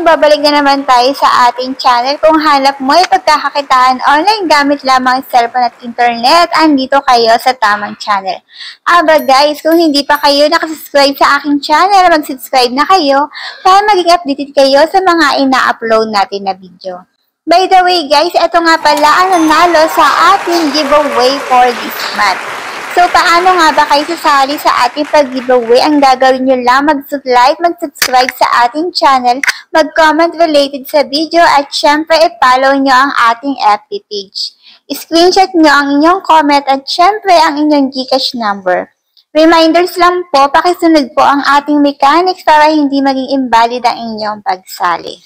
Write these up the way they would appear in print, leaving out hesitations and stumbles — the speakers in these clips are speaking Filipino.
magbabalik na naman tayo sa ating channel. Kung hanap mo ay pagkakakitaan online gamit lamang cellphone at internet, andito kayo sa tamang channel. Aba guys, kung hindi pa kayo nakasubscribe sa aking channel, mag-subscribe na kayo para maging updated kayo sa mga ina-upload natin na video. By the way guys, ito nga pala ang nanalo sa ating giveaway for this month. So, paano nga ba kayo sasali sa ating pag-giveaway? Ang gagawin nyo lang, mag-like, mag-subscribe sa ating channel, mag-comment related sa video, at syempre, i-follow nyo ang ating FB page. I-screenshot nyo ang inyong comment at syempre, ang inyong GCash number. Reminders lang po, pakisunod po ang ating mechanics para hindi maging invalid ang inyong pagsali.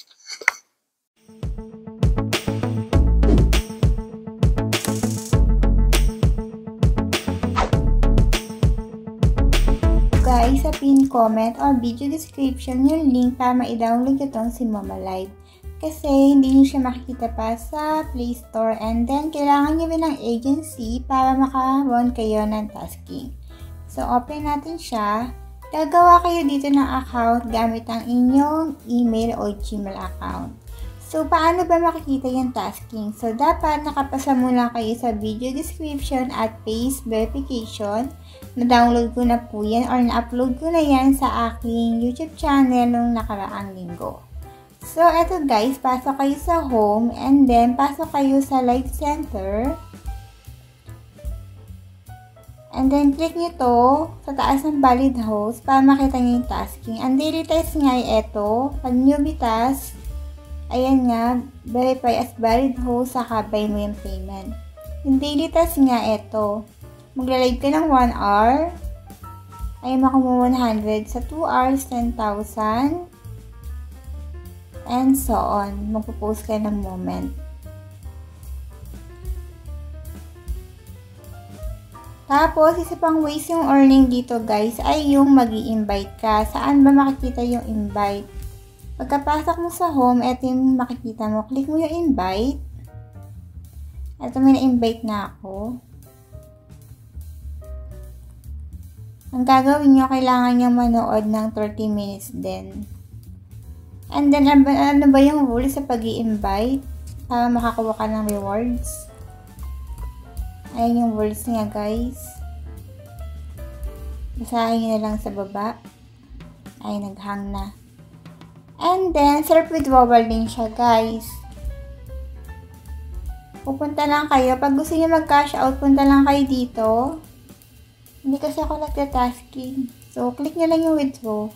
Guys, sa pin comment or video description yung link para ma-download itong si Mama Live. Kasi hindi nyo siya makikita pa sa Play Store, and then kailangan nyo ng agency para makaroon kayo ng tasking. So, open natin siya. Gagawa kayo dito ng account gamit ang inyong email o Gmail account. So, paano ba makikita yung tasking? So, dapat nakapasa muna kayo sa video description at face verification. Na-download ko na po yan or na-upload ko na yan sa aking YouTube channel nung nakaraang linggo. So, eto guys, pasok kayo sa home and then pasok kayo sa live center. And then, click nyo to sa taas ng valid host para makita nyo yung tasking. Ang daily task nga ay eto. Pag newbie task, ayan nga, verify as valid host, saka buy mo yung payment. Yung daily task nga eto. Magla-live ka ng 1 hour, ay makuha 100. Sa 2 hours, 10,000. And so on. Magpo-post ka ng moment. Tapos, isa pang ways yung earning dito guys, ay yung mag-i-invite ka. Saan ba makikita yung invite? Pagkapasok mo sa home, eto yung makikita mo. Click mo yung invite. Eto, may na-invite na ako. Ang gagawin nyo, kailangan nyo manood ng 30 minutes din. And then, ano ba yung rules sa pag-i-invite? Para makakuha ka ng rewards. Ayan yung rules niya, guys. Basahin nyo na lang sa baba. Ay, naghang na. And then, self-withdrawal din siya, guys. Pupunta lang kayo. Pag gusto nyo mag-cash out, punta lang kayo dito. Hindi kasi ako nagtatasking. So, click nyo lang yung withdraw.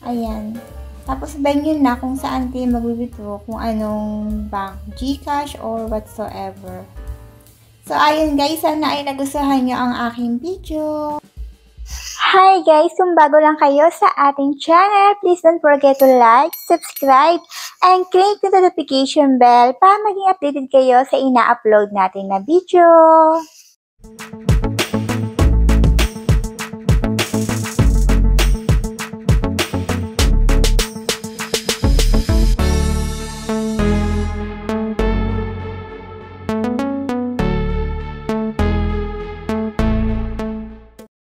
Ayan. Tapos, buy nyo na kung saan kayo mag-withdraw. Kung anong bank. GCash or whatsoever. So, ayun guys. Sana ay nagustuhan nyo ang aking video. Hi guys! Kung bago lang kayo sa ating channel, please don't forget to like, subscribe, and click the notification bell para maging updated kayo sa ina-upload natin na video.